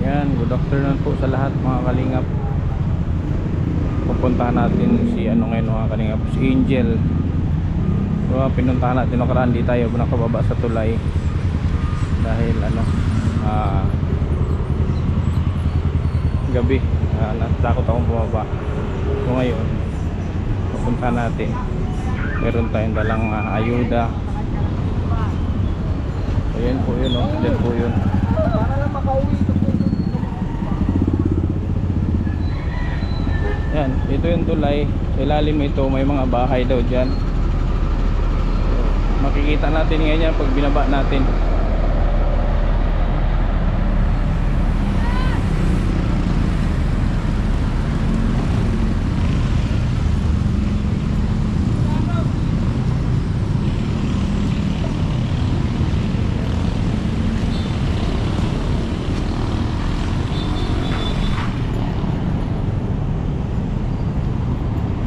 Yan, good afternoon po sa lahat mga kalingap. Pupuntahan natin si ano ngayon mga kalingap, si Angel. So, pinuntahan natin nakaraan, di tayo nakababa sa tulay dahil ano, gabi, natakot akong bumaba. So ngayon pupuntahan natin, meron tayong dalang ayuda. Ayan po yun, oh. Ayan po yun. Para lang makauwi ito po. Yan, ito yung tulay. Sa ilalim ito may mga bahay daw dyan. Makikita natin ngayon yan pag binaba natin.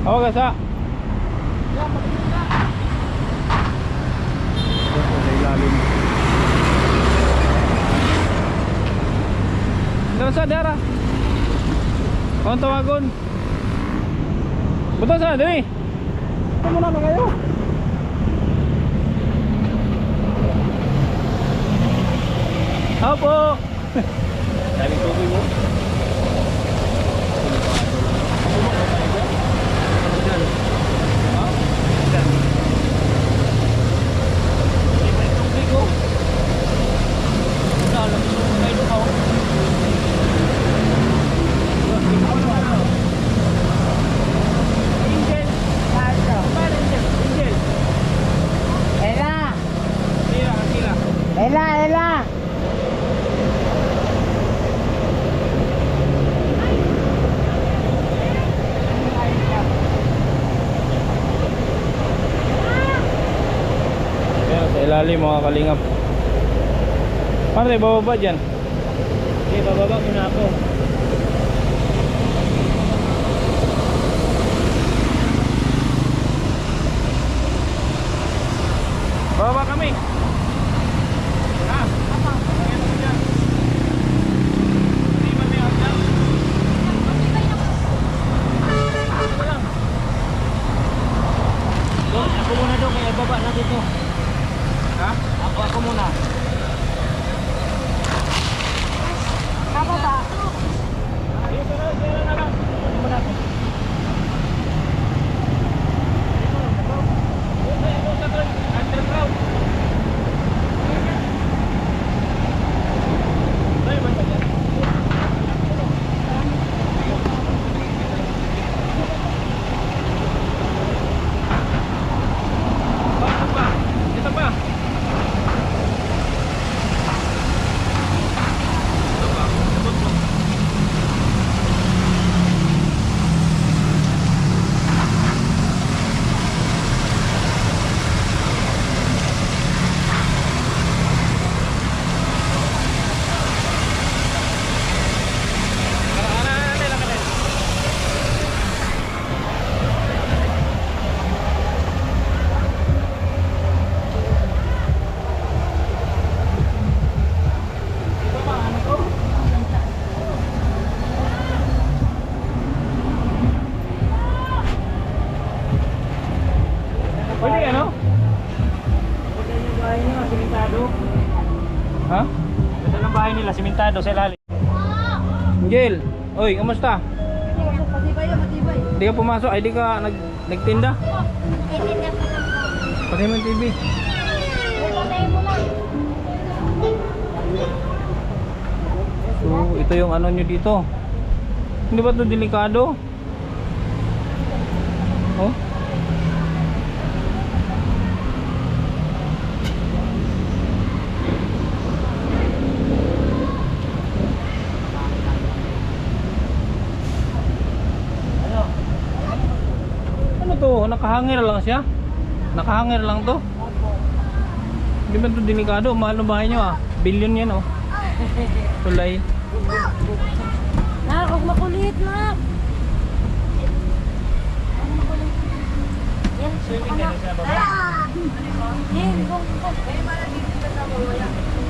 Hawa ka sa ilalim. Daw sa dara. Kung tawagon. Buta sa diri. Ito muna na kayo. Opo. Daling tubig mo. Ela. Ayan, sa ilalim mga kalingap. Paano tayo bababa dyan? Okay, bababa ko na ako. Bababa kami. Ako muna doon, kaya baba na dito. Ha? Ako muna. Kababa. Ayun, pero na lang. Ako muna ako. Underground. Ito pa. Pwede ano? Ito yung bahay nila, simentado. Ha? Ito yung bahay nila, simentado sa ilalim. Angel, oy, kamusta? Matibay. Hindi ka pumasok, ay di ka nagtinda? Hindi pa lang. Pati mo yung TV. Patay mo lang. So, ito yung ano nyo dito. Hindi ba ito delikado? Oh? Ano to? Nakahangir lang siya? Nakahangir lang to? Hindi ba ito delikado? Mahal na bahay nyo ah. Billion yan oh. Tulay. Nak, huwag makulit, nak. Yan, Swimming ka na sa baba? Yan, bong.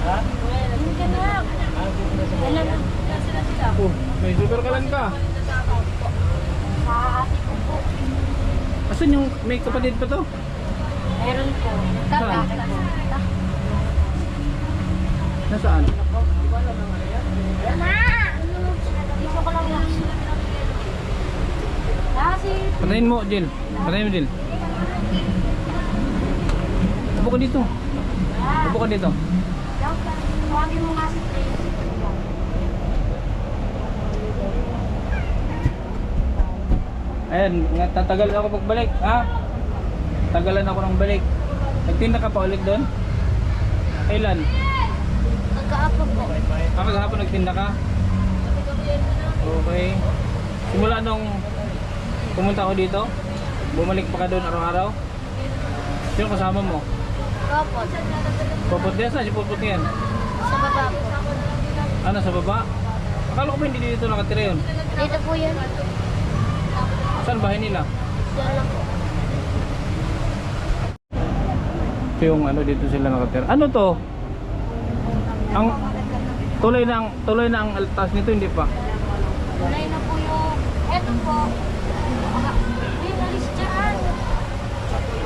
Ha? Yan ka, nak. Ah, dito na sa Yan baba. lang. Saan ka? Sa ate ko po. Asan yung may kapatid pa to? Meron po. Saan? Tata. Nasaan? Ma! Dito ko lang yan. Kasi... Patayin mo, Jill. Patayin mo, Jill. Upo ka dito. Upo ka dito. Tawagin mo nga si Trace. Ayan, tatagal ako pagbalik. Ha? Tagalan ako ng balik. Nagtinda ka pa ulit doon? Kailan? Magkaapag po. Kahapon nagtinda ka? Okay. Simula nung pumunta ako dito, bumalik pa ka doon araw-araw? Sino kasama mo? Kapot. Popot din? Saan si Popot yan? Sa baba po. Ano, sa baba? Akala ko ba hindi dito nakatira yun? Dito po yan. Saan bahay nila? Diyan lang po. Ito yung ano, dito sila nakatira. Ano to? Ang tuloy na ang altas nito, hindi pa? Tulay na po yung... Eto po. Uy, nalis dyan.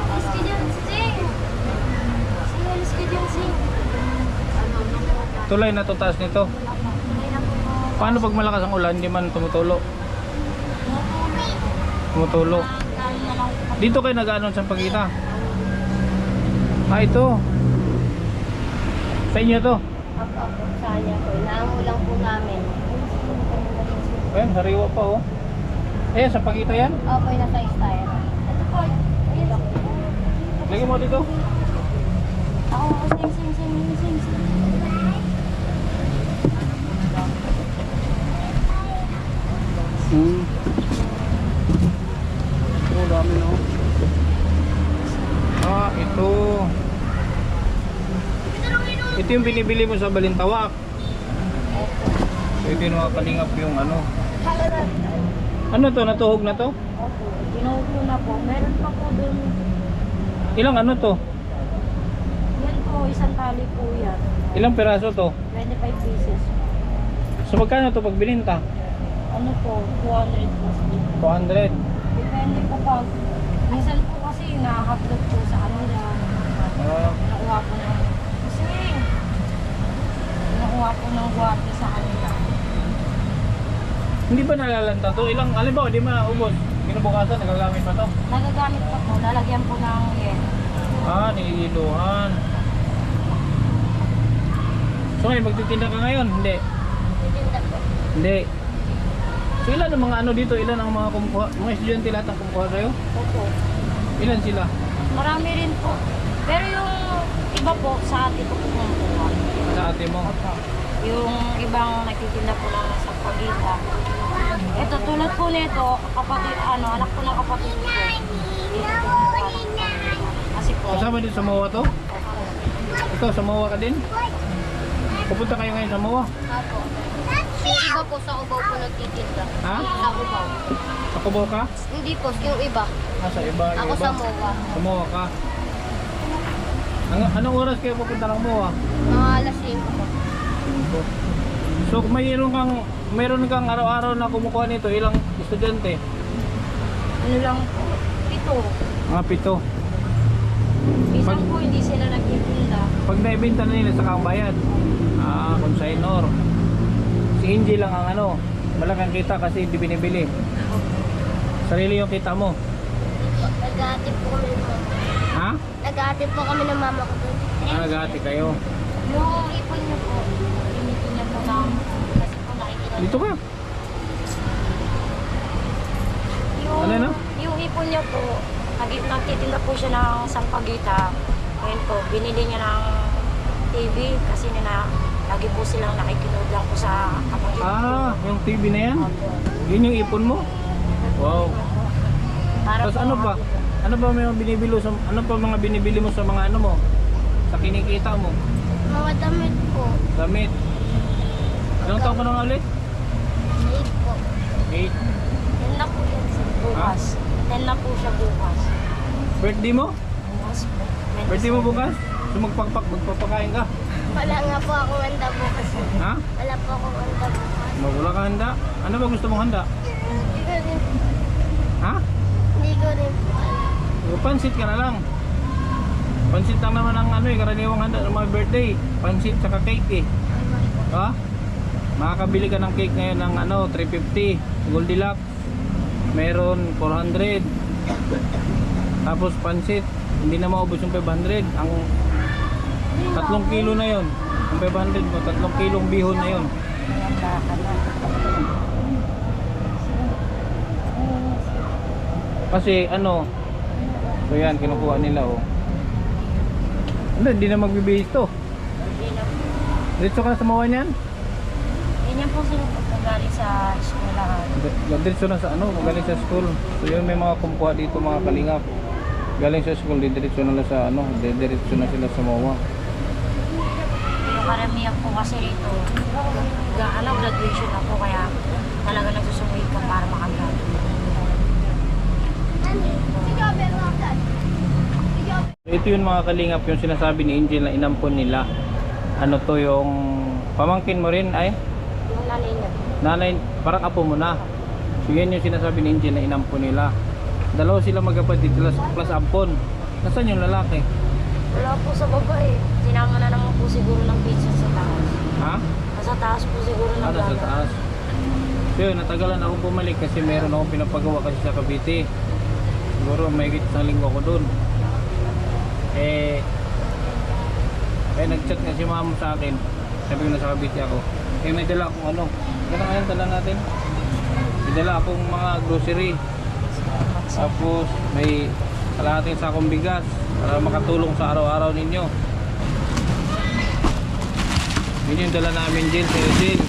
Alis ka dyan, Sing. Sing, alis ka dyan, Sing. Tuloy na to taas nito. Tulay na po po. Paano pag malakas ang ulan, hindi man tumutulo? Tumutulo. Lalo na lang po. Dito kayo nag-anon sa pagkita? Ah, ito. Sa inyo to? Apo, sayang po. Inaamo lang po namin. Ayan, sariwa pa oh. Ayan, sa pagkita yan. Opo, yung nasa style. Ito po. Ayun. Lagyan mo dito. Ako, sing. Oh, dami no. Ah, ito. Ito yung binibili mo sa Balintawak. Ito yung mga kalingap yung ano. Ano to? Natuhog na to? Opo, ginuhog ko na po. Meron pa po dun. Ilang ano to? Yan po, isang tali po yan. Ilang peraso to? 25 pieces. So magkano to pag bininta? Ano po, 200 plus. 200. Depende po pag... Minsan po kasi na-upload po sa kanila. Ah, Nakuha po ng... Kasi... Nakuha po ng guwarte sa kanila. hindi ba nalalanta to? Ilang, halimbawa, di maubos. Kinabukasan, nagagamit pa to? Nagagamit pa po, lalagyan po ng yen. Ah, nililuhan. So ngayon, magtitinda ka ngayon? Hindi. Titinda po. Hindi. So ilan ang mga ano dito? Ilan ang mga kumukuha? Mga estudyante lahat ang kumukuha sa'yo? Opo. Ilan sila? Marami rin po. Pero yung iba po, sa ate ko po kumukuha. Sa ate mo? Opo. Yung ibang nagtitinda po lang sa pagita. Ito, tulad po nito, kapatid, ano, anak ko ng kapatid ko. Dito po kumukuha. Kasi po, Kasama din sa MOA to? Ito, sa MOA ka din? Pupunta kayo ngayon sa MOA? Opo. Yung iba po sa Cubao po nagtitinda. Ha? Sa Cubao. Sa Cubao ka? Hindi po, yung iba. Ah, sa iba. yung Ako iba. sa MOA. Sa MOA ka? Anong oras kayo pupunta ng MOA? Mga alas 5 po. So kung mayroon kang araw-araw na kumukuha nito, ilang estudyante? Ano lang po, 7. Mga 7. Minsan po hindi sila nagtitinda. Pag naibenta na nila sa kang bayad. Ah, consignor. Si Inji lang ang ano, malaking kita kasi hindi binibili. Sarili yung kita mo. Nag-aatid po kami ng mama. Ha? Nag-aatid po kami ng mama ko doon. Ah, nagahati kayo. Yung ipon niyo po, gamitin niya po ng, kasi po nakikita Dito ka. Yung, Ano na? yung ipon niya po, nagtitinda po siya ng sampagita. Ngayon po, binili niya ng TV kasi lagi po silang nakikinood lang po sa kapatid ko. Ah, yung TV na yan? Yun yung ipon mo? Wow. Para Tapos po ano pa? Ano pa mga binibili sa mga binibili mo sa mga ano mo? Sa kinikita mo? Mga damit po. Damit. Ilang taon ka na nga ulit? 8 po. 8. 10 na po yan sa bukas. 10 na po siya bukas. Birthday mo? Bukas po. Birthday mo bukas? So magpapakain ka? Wala nga po akong handa bukas. Ha? Wala po akong handa bukas. Wala ka handa? Ano ba gusto mong handa? Hindi ko rin. Ha? Hindi ko rin po alam. Pansit ka na lang. Pansit lang naman ang ano eh, karaniwang handa ng mga birthday. Pansit saka cake eh. Ha? Makakabili ka ng cake ngayon ng ano, 350. Goldilocks. Meron 400. Tapos pansit, hindi na maubos yung 500. Ang 3 kilo na yon. Ang 500 mo, 3 kilong bihon na yon. Kasi ano, so yan, kinukuha nila oh. Hindi na magbibihis to. Diretso ka sa mawa niyan? Yan po sila galing sa eskwelahan. Diretso na sa ano, galing sa school. So yun, may mga kumpuha dito mga kalingap. Galing sa school, diretso na sa ano, diretso na sila sa mawa. Yung karamihan po kasi rito, graduation na po kaya talaga nagsusubuhin ka para makagraduate. Ito yung mga kalingap, yung sinasabi ni Angel na inampon nila. Ano to, yung pamangkin mo rin ay? Yung nanay niya. Nanay, parang apo mo na. So yan yung sinasabi ni Angel na inampon nila. Dalawa sila magkapatid plus ampon. Nasaan yung lalaki? Wala po sa baba eh. Sinama na naman po siguro ng pizza sa taas. Ha? Nasa taas po siguro ng Sa taas. So yun, natagalan akong bumalik kasi meron akong pinapagawa kasi sa Cavite. Siguro may isang linggo ko dun. Nag-chat nga si mama sa akin. Sabi ko nasa Cavite ako. May dala akong ano. Gano'n ngayon, dala natin. May dala akong mga grocery. Tapos may kalahating sakong bigas para makatulong sa araw-araw ninyo. Yun yung dala namin Jill, sa'yo Jill.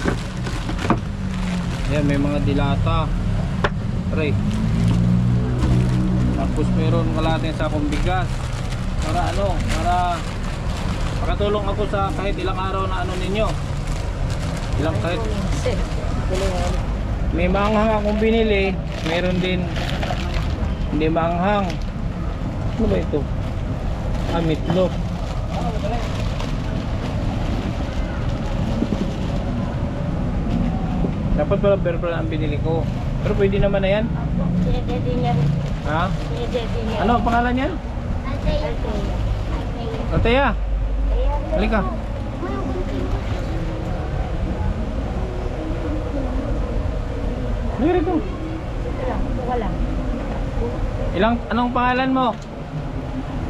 Ayan, may mga dilata. Aray. Tapos meron kalahating sakong bigas. Para ano, para makatulong ako sa kahit ilang araw na ano ninyo. Ilang kahit. May manghang akong binili. Meron din hindi manghang. Ano ba ito? Meatloaf. Dapat pala beer ang binili ko. Pero pwede naman na yan. Sinidede niya rin. Ha? Sinidede niya. Ano ang pangalan yan? Altea. Halika. Halika rito. Buka lang. Anong pangalan mo?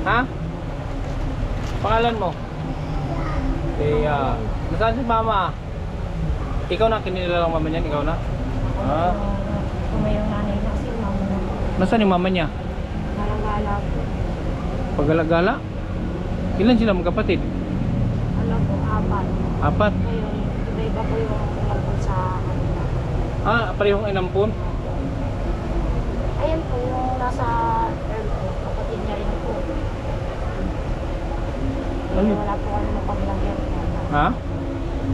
Ha? Pangalan mo? Altea. Nasaan si mama? Ikaw na, kinilala lang mama niyan, ikaw na? Ah. Kumayong nanay na si mama na. Nasaan yung mama niya? Gala-gala po. Pagala-gala? Ilan sila magkapatid? Ano po, 4. 4? Ngayon, iba-iba po yung umapon sa kanila. Ah, parehong inampun? Ayan po, yung nasa term po, kapatid niya rin po. Ano? Wala po kami mapaglagyan. Ha?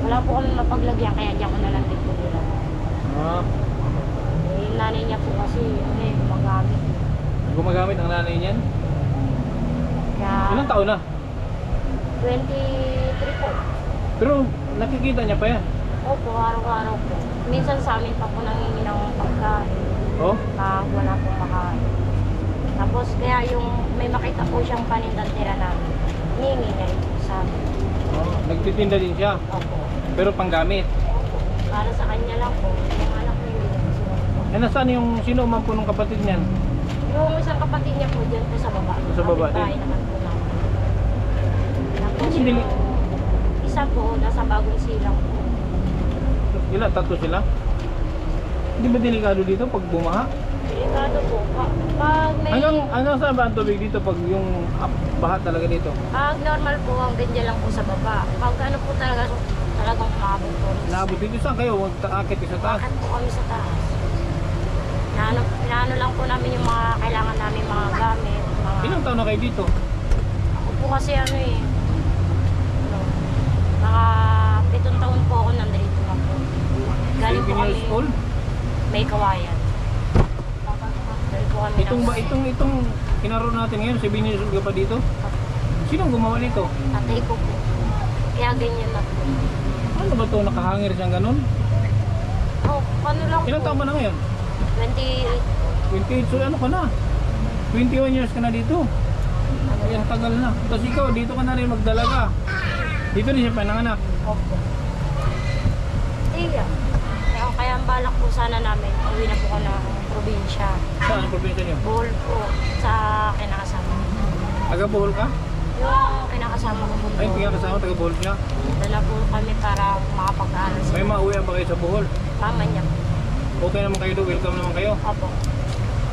Wala po kami mapaglagyan, kaya diyan ko na lang din po nila. Ah, Yung nanay niya po kasi, gumagamit. gumagamit ang nanay niyan? Kaya, Ilang taon na? 23 po. Pero nakikita niya pa yan? Opo, araw-araw po. Minsan sa amin pa po nangingi ng pagkain. Oh? Pag wala pong makain. Tapos kaya yung may makita po siyang panindang tira namin, hihingi niya rin po sa amin. Oh, nagtitinda din siya? Opo. Pero panggamit? Opo. Para sa kanya lang po. Yung anak niya hindi na po sila. Nasaan yung sino man po ng kapatid niyan? Yung isang kapatid niya po dyan po sa baba. Sa baba din? Kapitbahay naman po namin. Tapos Ano dili- yung isa po, nasa bagong silang po. Ilan? 3 sila? Hindi ba delikado dito pag bumaha? Delikado po. Pag may... Hanggang saan ba ang tubig dito pag yung baha talaga dito? Pag normal po, ang ganyan lang po sa baba. Pag ano po talagang umabot po. Naabot dito saan kayo? Huwag taakit sa taas. Bakit po kami sa taas? Naano lang po namin yung mga kailangan namin mga gamit. Mga... Ilang taon na kayo dito? Ako po kasi ano eh. Ano, mga 7 taon po ako nandito na po. Galing po 7 kami years old? may kawayan. Galing po kami Itong kinaro natin ngayon, 7 years old ka pa dito? Sinong gumawa nito? Tatay ko po. Kaya ganyan na po. Ano ba ito? Nakahangir siyang ganun? ano lang Ilang taon po. ba na ngayon? 28. 28, so ano ka na? 21 years ka na dito. Ay, ang tagal na. Tapos ikaw, dito ka na rin magdalaga. Dito rin siya pananganak. Opo. Iya. Kaya ang balak po sana namin, uwi na po ko ng probinsya. Saan ang probinsya niyo? Bohol po sa kinakasama. Taga Bohol ka? Yung kinakasama ko po. Ay, hindi nga kasama, taga Bohol siya. Dala po kami para makapag-aaral May sa mauwi ba kayo sa Bohol? mama niya po. Okay naman kayo doon, welcome naman kayo. Opo.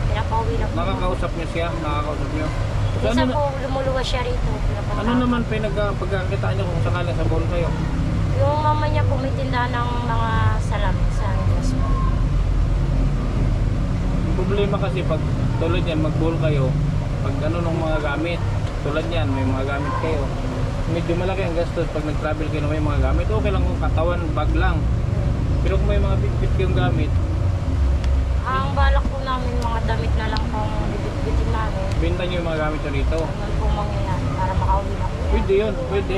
Pinapauwi na po. Nakakausap niyo siya, nakakausap niyo. So, Isa ano, po, lumuluwas siya rito. Pinapunta. ano naman pagkakitaan niyo kung sakaling sa Bohol kayo? Yung mama niya po may tindahan ng mga salamin sa Ingles po. Problema kasi pag tulad yan, mag-Bohol kayo, pag ano ng mga gamit, tulad yan, may mga gamit kayo. Medyo malaki ang gastos pag nag-travel kayo na may mga gamit. Okay lang kung katawan, bag lang. Pero kung may mga bit-bit kayong gamit, Ang balak po namin mga damit na lang pong bibit-bitin namin. binta niyo yung mga gamit nyo rito. Ganun po mangyayari para makauwi na po. Pwede yun, pwede.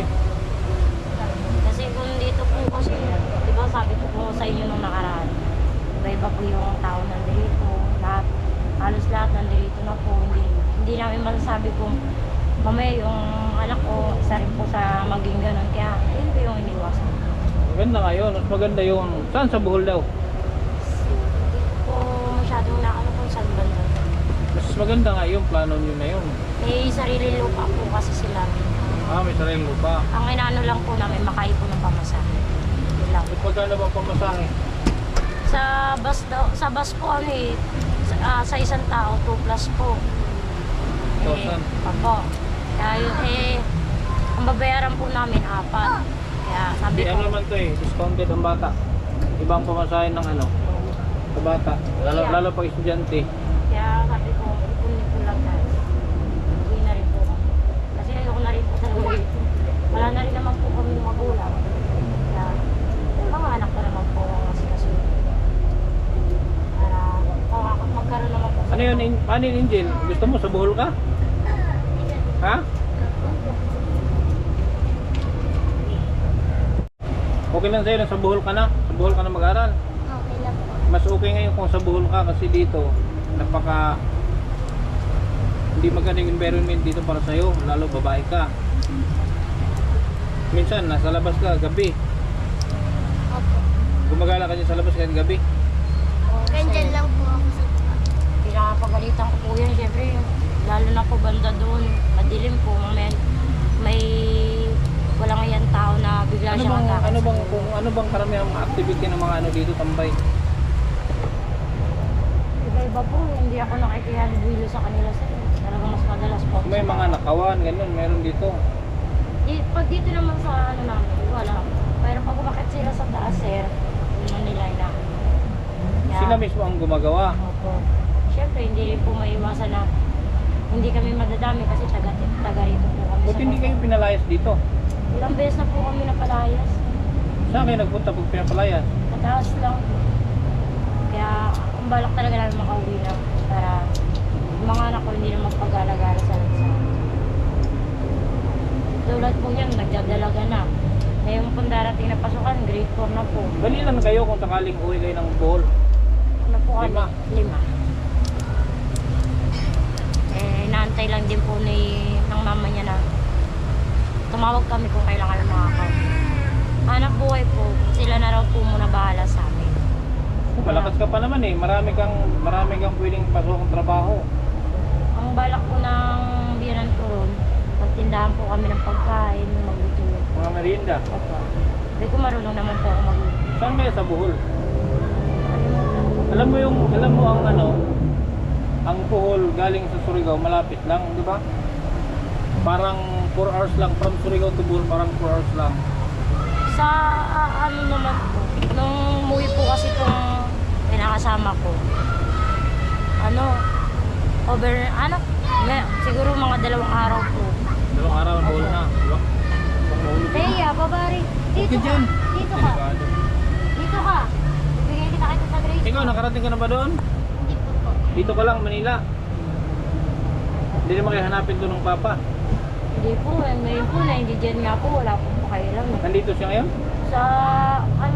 Kasi kung dito po kasi, di ba sabi ko po sa inyo nung nakaraan, iba-iba po yung tao nandito, lahat, halos lahat nandito na po, hindi namin masasabi kung mamaya yung anak ko, isa rin po sa maging ganun, kaya yun po yung iniwasan. Maganda nga yun, mas maganda yun. Saan sa Bohol daw? Hindi po masyadong naano kung saan banda. Mas maganda nga yung plano nyo na yun. May sarili lupa po kasi sila. Ah, may sariling lupa. Ang inaano lang po namin, makaipon ng pamasahe. Yun lang. At pagkano bang pamasahe? Sa bus po ano eh, sa isang tao, 2 plus po. 2,000. Opo. Kaya yun ang babayaran po namin 4. Kaya sabi Di ko, ano naman to eh, discounted ang bata. Ibang pamasahe ng ano, sa bata. Yeah. Lalo pag estudyante. kaya sabi ko, ipunin ko lang guys. Uwi na rin po ako. Kasi ayoko na rin po talaga dito. Wala na rin naman po kami magulang. Kaya, mga anak ko naman po kasi para magkaroon naman po. Ano yun, paano yun, Angel? Gusto mo sa Bohol ka? Ha? Okay lang sa'yo na sa Bohol ka na? Sa Bohol ka na mag-aral? Okay lang po. Mas okay ngayon kung sa Bohol ka kasi dito napaka hindi magandang environment dito para sa'yo, lalo babae ka. Minsan nasa labas ka gabi, Opo. gumagala ka dyan sa labas kahit gabi. Ganyan lang po ako sa pinakapagalitan ko po yan, syempre. Lalo na po banda doon, madilim po. May walang yan tao na bigla siyang atake. Ano bang karamihan mga activity ng mga ano dito tambay? Iba-iba po, hindi ako nakikihalo sa kanila sir. Talagang mas madalas po. May mga nakawan, ganun, meron dito. Pag dito naman sa ano namin, wala. Pero pag umakit sila sa taas sir, yun ang nilay na. Kaya, Sila mismo ang gumagawa. Opo. Siyempre, hindi rin po maiwasan na hindi kami madadami kasi taga rito po kami. Buti hindi kayo pinalayas dito. Ilang beses na po kami napalayas. Saan kayo nagpunta pag pinapalayas? Mataas lang. Kaya ang balak talaga namin makauwi na para yung mga anak ko hindi na magpag-alagala sa lansa. Tulad po yan, nagdadalaga na. Ngayon pong darating na pasukan, grade 4 na po. Dali lang kayo kung sakaling uwi kayo ng Bohol. Ano po kami? 5. 5. Inaantay lang din po ng mama niya na tumawag kami kung kailangan makakauwi. Anak buhay po, sila na raw po muna bahala sa amin. Malakas ka pa naman eh. Marami kang pwedeng pasokong trabaho. Ang balak po ng biyanan ko ron, magtindahan po kami ng pagkain, magluluto. Mga merienda. Opo. Hindi ko marunong naman po ako magluluto. Saan kayo sa Bohol? Alam mo ang ano, ang Bohol galing sa Surigao, malapit lang, di ba? Parang 4 hours lang from Surigao to Bohol, parang 4 hours lang. Sa ano naman po, nung umuwi po kasi itong pinakasama ko, siguro mga 2 araw po. 2 araw na Bohol na, di ba? Teya, babari, dito Okay ka, dyan. dito ka, dito ka. Bigyan kita sa grade. Ikaw, nakarating ka na ba doon? Hindi po. Dito ka lang, Manila. Hindi naman kayo hanapin doon ng Papa. Hindi po, ngayon po na hindi dyan nga po, wala po pakailan. Nandito siya ngayon? Sa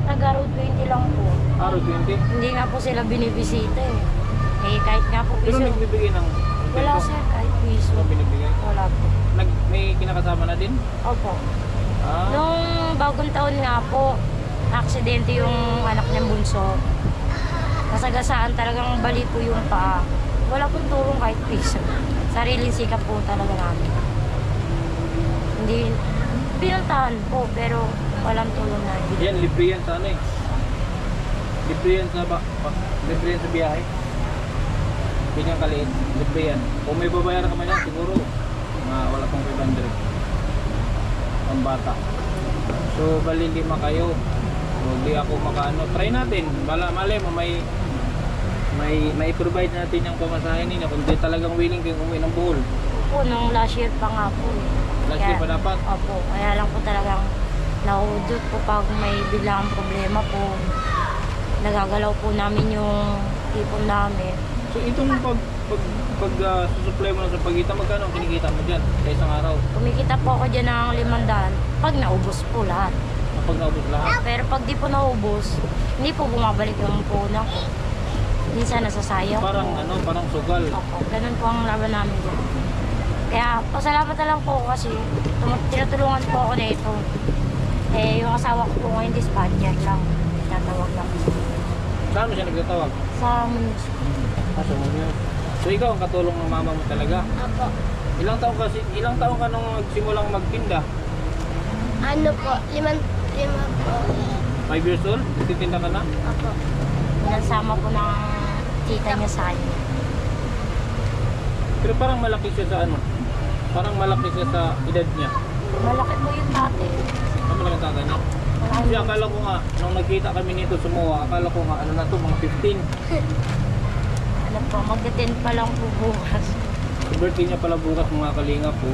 taga Road 20 lang po. Araw 20. Hindi nga po sila binibisita eh. Eh kahit nga po Pero piso. nagbibigay ng Wala sir, kahit piso. Ano binibigay? Wala po. May kinakasama na din? Opo. Ah, Nung bagong taon nga po, aksidente yung anak niyang bunso. Nasagasaan talagang bali po yung paa. Wala pong tulong kahit piso. Sariling sikap po talaga namin. Hindi, pinuntahan po pero walang tulong na ibigay. yan, libre yan sa ano eh. Libre yan sa, libre yan sa biyahe. Ganyan kaliit, libre yan. Kung may babayaran ka man yan, siguro, wala pang 500. Ang bata. So, bali 5 kayo. So, di ako makaano. Try natin. Malay mo, may provide natin yung pamasahin ninyo. Kung di talagang willing kayong umuwi ng Bohol. Po, nung last year pa nga po. Last year pa dapat. Opo, kaya lang po talagang naudot po pag may biglang problema po. Nagagalaw po namin yung ipon namin. So, itong susupply mo na sa pagitan, magkano ang kinikita mo dyan sa isang araw? Kumikita po ako dyan ng 500 pag naubos po lahat. Kapag naubos lahat? Pero pag di po naubos, hindi po bumabalik yung punan ko. Minsan nasasayang Parang po. parang sugal. Opo, ganun po ang laban namin dyan. Kaya pasalamat na lang po kasi tinutulungan po ako nito. Eh, yung asawa ko po ngayon dispatcher lang. Tatawag lang. Saan mo siya nagtatawag? Sa munisip. Sa Munyo. So ikaw ang katulong ng mama mo talaga? Opo. Ilang taon ka nung nagsimulang magtinda? Ano po, lima po. 5 years old? Nagtitinda ka na? Opo. Nasama po ng tita niya sa akin. Pero parang malaki siya sa ano? Parang malaki siya sa edad niya. Malaki po yung tate. Ano malaki ang tatay niya? Kasi akala ko nga, nung nagkita kami nito sa MOA, akala ko nga, ano na to, mga 15. Ano po, mag-10 pa lang po bukas. Sa birthday niya pala bukas mga kalinga po.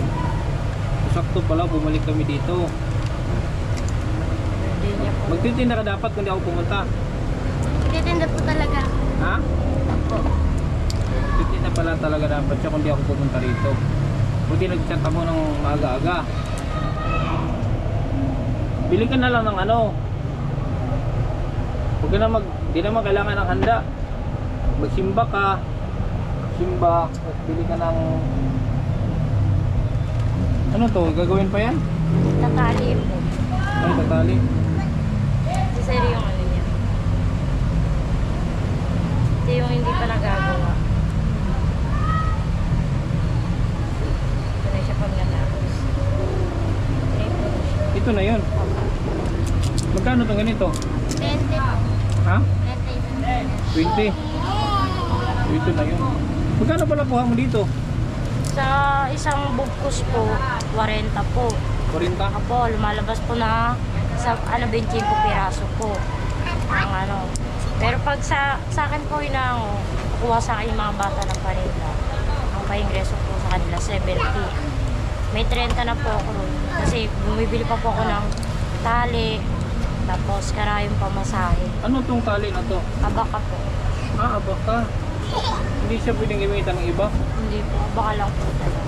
Sakto pala, bumalik kami dito. Hindi niya po. Magtitinda ka dapat kung di ako pumunta. Titinda po talaga. Ha? Opo. Magtitinda pala talaga dapat siya kung di ako pumunta rito. Buti nag-chat ako ng maaga-aga. Bili ka na lang ng ano. Huwag ka na di naman kailangan ng handa. Magsimba ka. Simba. At bili ka ng... Ano to? Gagawin pa yan? Tatali po. Ay, tatali. Ito sir yung ano niya. Ito yung hindi pa nagagawa. Ito na siya pag natapos. Ito na yun. Magkano itong ganito? 20 po. Ha? 20. 20. Ito na yun. Magkano pala kuha mo dito? Sa isang bugkos po, 40 po. 40? Apo, lumalabas po na sa 25 piraso po. Ang ano. Pero pag sa akin po inaango, kukuha sa akin yung mga bata ng paninda. Ang paingreso po sa kanila, 70. May 30 na po ako ron. Kasi bumibili pa po ako ng tali, tapos karayong pamasahe. Ano tong tali na to? Abaka po. Ah, abaka. Hindi siya pwedeng gamitan ng iba. Hindi po, abaka lang po talaga.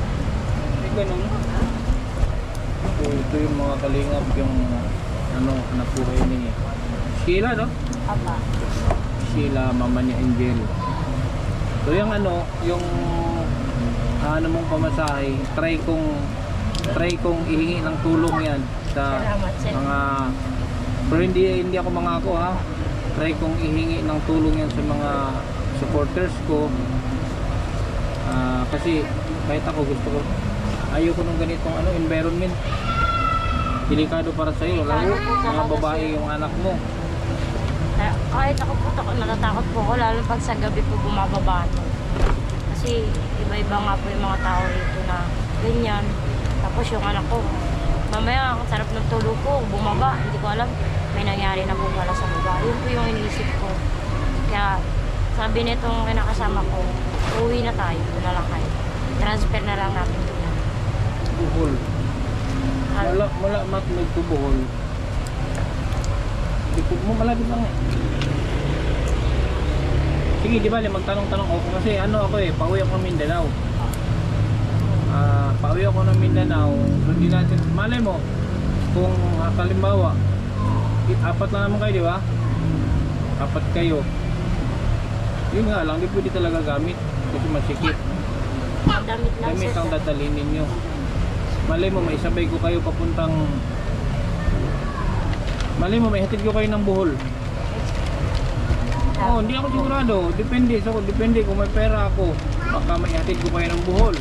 May ganun. So, ito yung mga kalingap, yung anak buhay ni Sheila, no? Aba. Sheila, mama ni Angel. So yung yung mong pamasahe, try kong ihingi ng tulong yan sa Salamat, sir. mga, pero hindi ako mangako ha. Try kong ihingi ng tulong yan sa mga supporters ko. Kasi kahit ako ayoko ng ganitong environment. Delikado para sa iyo, lalo mga babae yung anak mo. Kahit ako po, natatakot po ako, lalo pag sa gabi po bumababa. Kasi iba-iba nga po yung mga tao rito na ganyan. Tapos yung anak ko, mamaya ang sarap ng tulog ko, bumaba, hindi ko alam, may nangyari na po pala sa baba. Yun po yung iniisip ko. Kaya sabi nitong kinakasama ko, uwi na tayo, doon na lang kayo. Transfer na lang natin doon. Buhol. Mula Matnog to Bohol. Likod mo, malapit lang eh. Sige, di ba, magtanong-tanong ako kasi ako pauwi ako ng Mindanao. Pauwi ako ng Mindanao. Hindi natin, malay mo, kung halimbawa, 4 lang naman kayo, di ba? apat kayo. Yun nga lang, di pwede talaga gamit kasi masikip. Damit lang Damit sir. ang dadalhin ninyo. Malay mo, may isabay ko kayo papuntang... Malay mo, may hatid ko kayo ng Bohol. Oh, hindi ako sigurado. Depende. So, depende kung may pera ako. Baka may hatid ko kayo ng Bohol.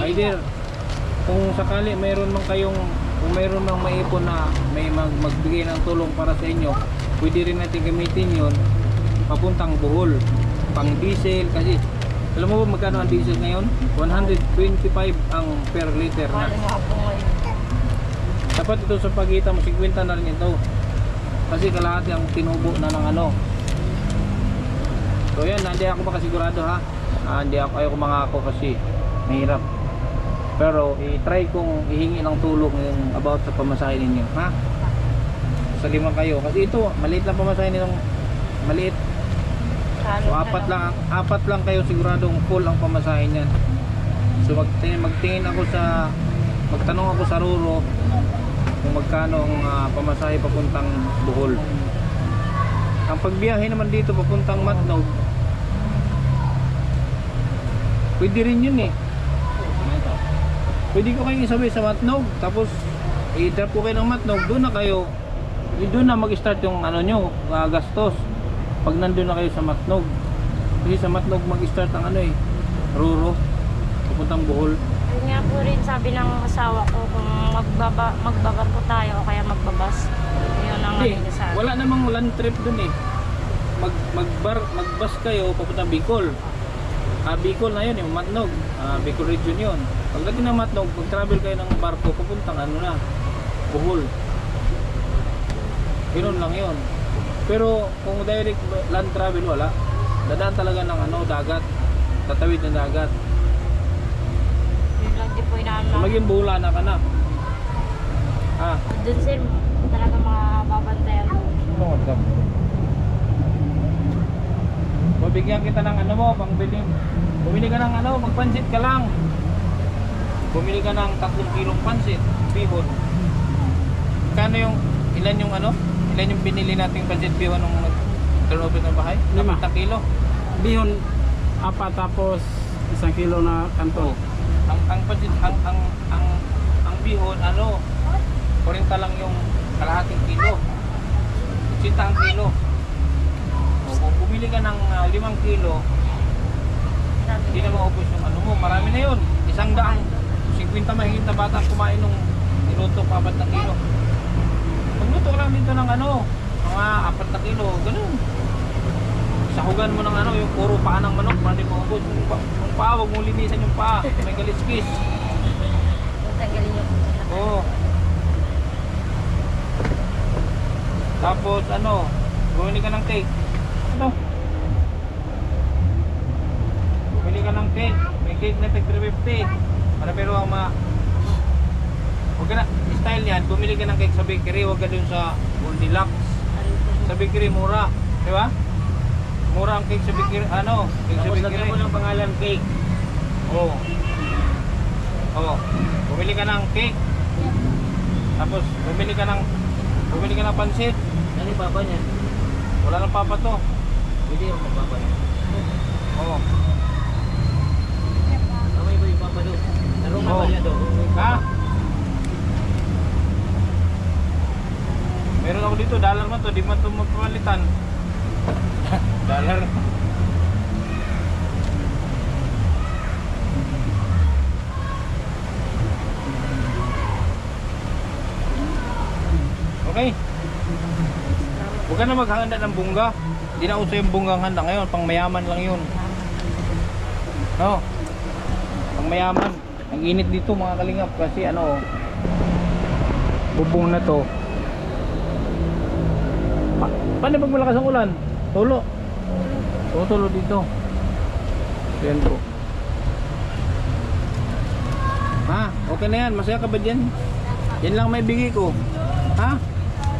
Either, kung sakali mayroon man kayong... Kung mayroon mang maipon na may magbigay ng tulong para sa inyo, pwede rin natin gamitin yun papuntang Bohol. Pang diesel kasi... Alam mo ba magkano ang diesel ngayon? 125 ang per liter na. Mahal nga po ngayon. Dapat ito sa pagitan mo, 50 na rin ito. Kasi kalahati ang tinubo na ng ano. So yan, hindi ako makasigurado ha. Hindi ako, ayoko mangako kasi mahirap. Pero i-try kong ihingi ng tulong yung about sa pamasahe ninyo, ha? Sa 5 kayo. Kasi ito, maliit lang pamasahe nilang maliit. So apat lang kayo siguradong full ang pamasahe niyan. So magtingin ako sa magtanong ako sa Ruro kung magkano ang pamasahe papuntang Bohol. Ang pagbiyahe naman dito papuntang Matnog, pwede rin yun eh. Pwede ko kayong isabay sa Matnog, tapos i-drop ko kayo ng Matnog, doon na kayo, doon na mag-start yung ano nyo, gastos. Pag nandun na kayo sa Matnog. Kasi sa Matnog mag-start ang ano eh, Ruro, papuntang Bohol. Yun nga po rin sabi ng asawa ko kung magbaba po tayo o kaya magbabas. Yun ang Hindi, ano sa akin. wala namang land trip dun eh. Magbus kayo papuntang Bicol. Bicol na yun, yung Matnog. Bicol region yun. Pagdating ng Matnog, mag-travel kayo ng barko papuntang ano na, Bohol. Ganoon lang yun. Pero kung direct land travel, wala. Dadaan talaga ng ano, dagat. Tatawid ng dagat. Yun lang din po So inaano. maging buhula na ka na. Doon sir, talaga mababantayan mo. Mabigyan kita ng ano mo, pangbili. Bumili ka ng ano, magpansit ka lang. Bumili ka ng 3 kilong pansit, bihon. Kano yung, ilan yung ano? Ilan yung binili nating pansit bihon nung turnover ng bahay? 5 kilo. Bihon, 4 tapos 1 kilo na kanto. Ang pansit, ang bihon, ano, 40 lang yung kalahating kilo. 80 ang kilo. O, kung bumili ka ng 5 kilo, hindi na maubos yung ano mo. Marami na yun. 100, 50 mahigit na bata kumain nung niluto pa 4 na kilo. Magluto ka lang dito ng ano, mga 4 na kilo, ganun. Sahugan mo ng ano, yung puro paa ng manok, para di maubos. Yung paa, huwag mong linisan yung paa. May galiskis. Tagalin niyo po. Oo. Tapos ano, bumili ka ng cake. Ano? Bumili ka ng cake. May cake na tag 350. Para pero ang huwag ka na, style yan, bumili ka ng cake sa bakery, huwag ka dun sa Goldilocks. Sa bakery, mura. Di ba? Mura ang cake sa bakery, ano? Cake sa bakery. Tapos ng pangalan cake. Oo. Oo. Bumili ka ng cake. Tapos bumili ka ng pansit. Ano yung papa niya? Wala nang papa to. Pwede yung papa niya. Oo. Kamay ba yung papa doon? Narong Oo. niya doon. Ha? Meron ako dito, dollar man to, di man to magpapalitan. Dollar. Okay. Huwag ka na maghahanda ng bungga. Hindi na uso yung bunggang handa ngayon, pang mayaman lang yun. No? Pang mayaman. Ang init dito mga kalingap kasi ano, bubong na to. Paano pag malakas ang ulan? Tulo. Tulo dito. Sentro. Ha? Okay na yan. Masaya ka ba dyan? Yan lang may bigay ko. Ha?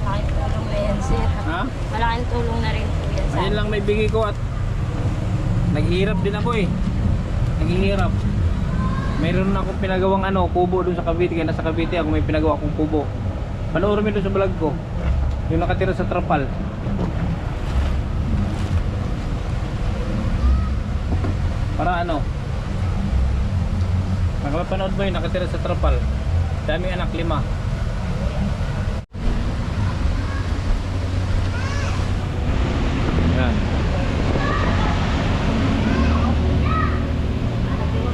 Malaking tulong na yan sir. Ha? Malaking tulong na rin po yan sa Ayun lang may bigay ko at naghihirap din ako eh. Naghihirap. Mayroon na akong pinagawang ano, kubo doon sa Cavite. Kaya nasa Cavite ako may pinagawa akong kubo. Panoorin mo doon sa vlog ko. Yung nakatira sa Trapal. Para ano? Nakapanood mo yun, nakatira sa Trapal. Daming anak, 5. Yan.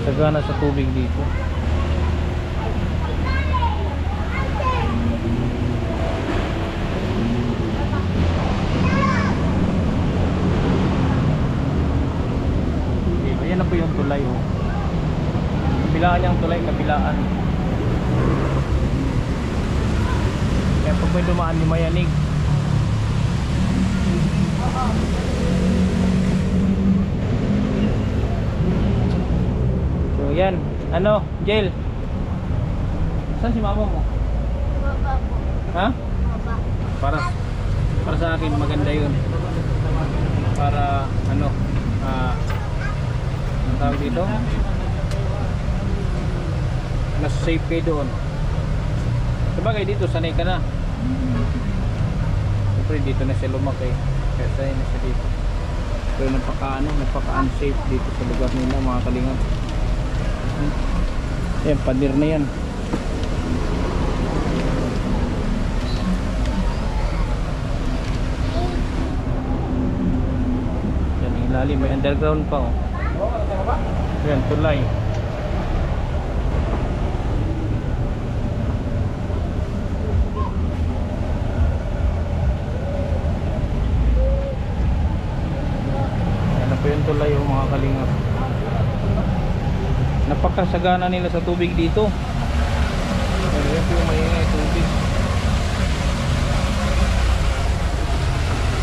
Sagana sa tubig dito. Ayan na po yung tulay, oh. Kabilaan niyang tulay, kabilaan. Kaya pag may dumaan, di mayanig. So yan, ano, Jel? Saan si mama mo? Baba po. Ha? Baba. Para sa akin maganda yun. Para ano, ang tawag dito? Mas safe kayo doon. Sabagay dito sanay ka na. Siyempre dito na siya lumaki. Kaya sanay na siya dito. Pero napaka-unsafe dito sa lugar nila, mga kalingap. Ayan, pader na yan. Yan ang ilalim, may underground pa, oh. Yan, tulay. Po yung tulay, yung mga kalingap. Napakasagana nila sa tubig dito. Ayan po yung maingay tubig.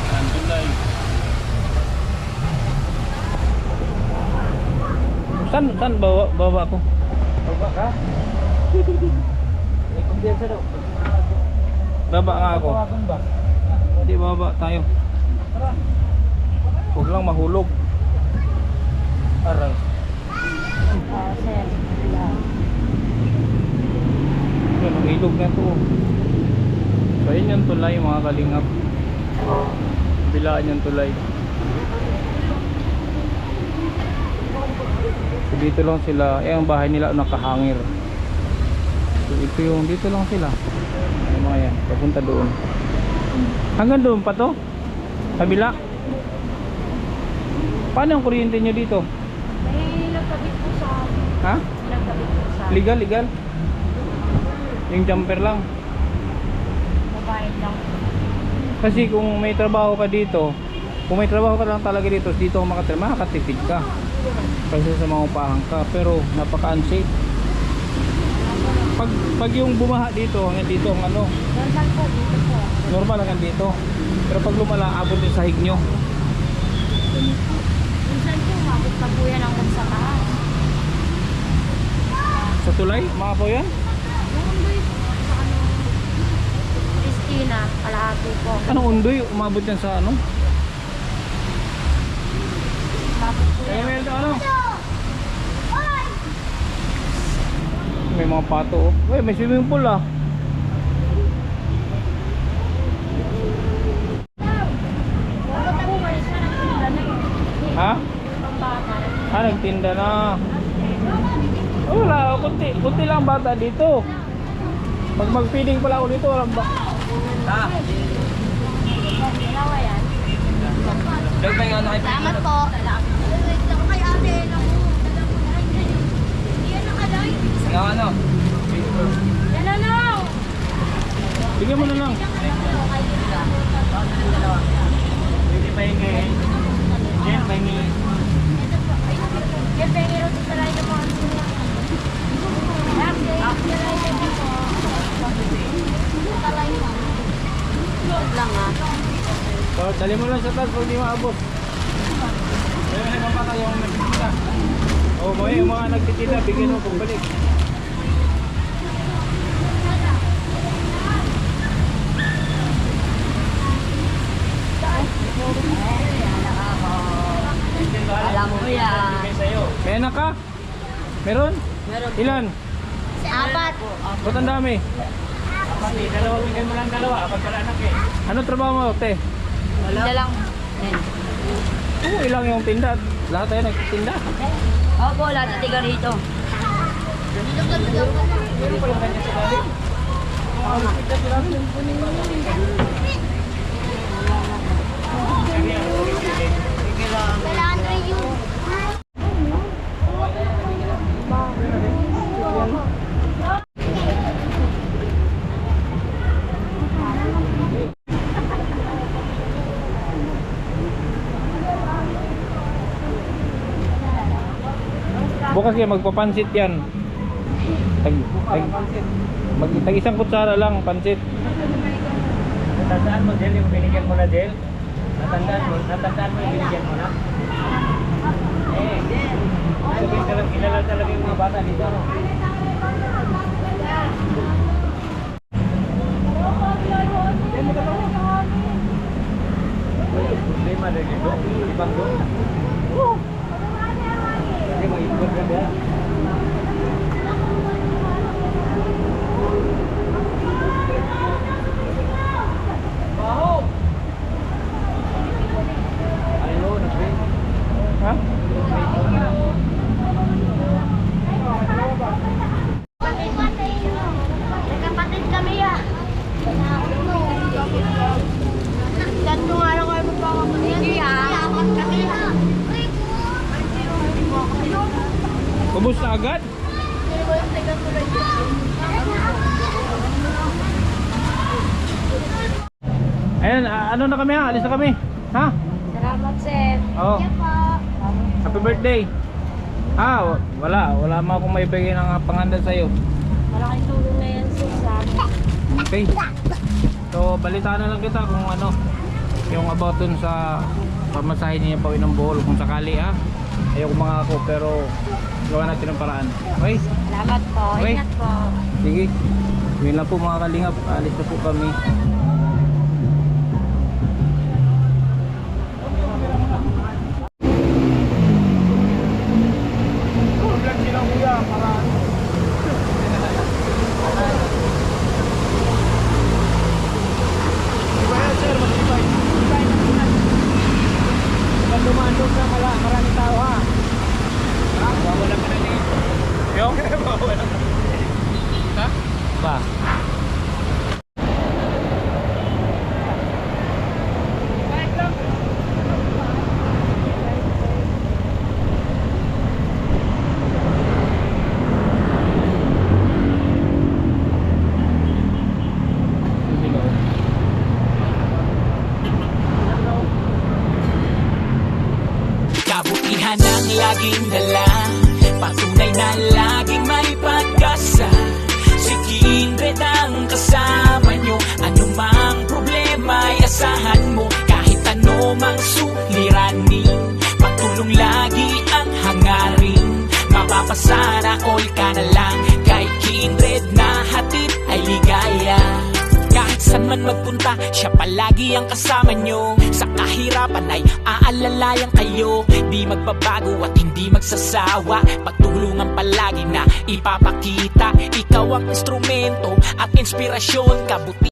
Ayan, tulay. Saan baba ko? Baba ka? May kumpiyansa daw. Baba nga ako. Hindi, baba tayo. Huwag lang mahulog. Aray. Sir. Yeah. Yan, ang ilog na to. So yun yung tulay, mga kalingap. Bilaan yung tulay. So, dito lang sila. Ang bahay nila nakahangir. So ito yung, dito lang sila. Yung mga yan, papunta doon. Hanggang doon pa to? Kabila? Paano ang kuryente nyo dito? May nagkabit po sa Ha? nagkabit po sa Legal? Yung jumper lang. mobile lang. Kasi kung may trabaho ka dito, kung may trabaho ka lang talaga dito ako makakatipid ka. Kasi sa mga upahan ka. Pero napaka-unsafe. Pag yung bumaha dito, hanggang dito ang ano, Normal po dito po. normal hanggang dito. Pero pag lumala, abot yung sahig nyo. Minsan po, mabot pa po yan hanggang sa taas. Sa tulay, mga po yan. Yung undoy po, sa ano, Christina, kalahati po. Anong undoy? Umabot yan sa ano? Mabot po Kaya yan. meron ito ano? May mga pato, oh. Uy, may swimming pool, ah. Wala po, malis na ng tunda na yun. Ha? Pambata. Nagtinda na. Wala, kunti lang bata dito. Pag mag-feeding pala ako dito, walang ba? Dalawa yan. Salamat po. Wait lang kay ate. Iyan ang alay. Yan na lang! Bigyan mo na lang. Pwede pahingi. Jen, pahingi. Yan, pengi rin sa lahat ng mga lang ah. So, dali mo lang sa taas pag di maabot. Ayun, may mga bata yung nagtitinda. O, yung mga nagtitinda, bigyan mo pagbalik. Alam mo yan. May anak ka? Meron? Meron. Ilan? 4. Ba't ang dami? Dalawa, bigyan mo lang dalawa. Apat pala anak eh. Ano trabaho mo, te? Wala lang. Oo, ilang yung tinda. Lahat tayo nagtitinda. Opo, lahat ng tiga rito. Meron pala kanya sa galing. Nakaluspit na sila. Kailangan yun. Bukas kayo magpapansit yan. Tag isang kutsara lang, pansit. Natandaan mo, Del, yung binigyan mo na, Del? Natandaan mo yung binigyan mo na? Sabihin talaga, kilala talaga yung mga bata dito, no? Problema na dito, ibang doon. Kasi mag-ikot ka ba? Ha? Nagkapatid kami ah. Tatlong araw kayo magpapakapatid. Hindi ah. Kami na. Ubus na agad? Ayan, ano na kami ha? Alis na kami. Ha? Salamat, Seth. Oo. Happy birthday. Wala mo akong maibigay ng panganda sa'yo. Malaking tulong na yan, Seth, sa amin. Okay. So, balitaan na lang kita kung ano yung about dun sa pamasahin niya pa ng Bohol kung sakali ha. Ayoko mga ako pero gawa natin ng paraan. Okay? Salamat po. Okay. Ingat po. Sige. Yun lang po mga kalingap. Alis na po kami. Maraming tao ha. Wala ka na niya. Yung? Ha? Ba? Kabutihan ang laging dala, patunay na laging may pag-asa. Si Kindred ang kasama nyo, anumang problema ay asahan mo. Kahit anumang suliranin, pagtulong lagi ang hangarin. Mapapasana all ka na lang, kay Kindred na hatid ay ligaya. Kahit saan man magpunta, siya palagi ang kasama nyo. Sa kahirapan ay aalalayan kayo. Di magbabago at hindi magsasawa, pagtulungan palagi na ipapakita. Ikaw ang instrumento at inspirasyon, kabuti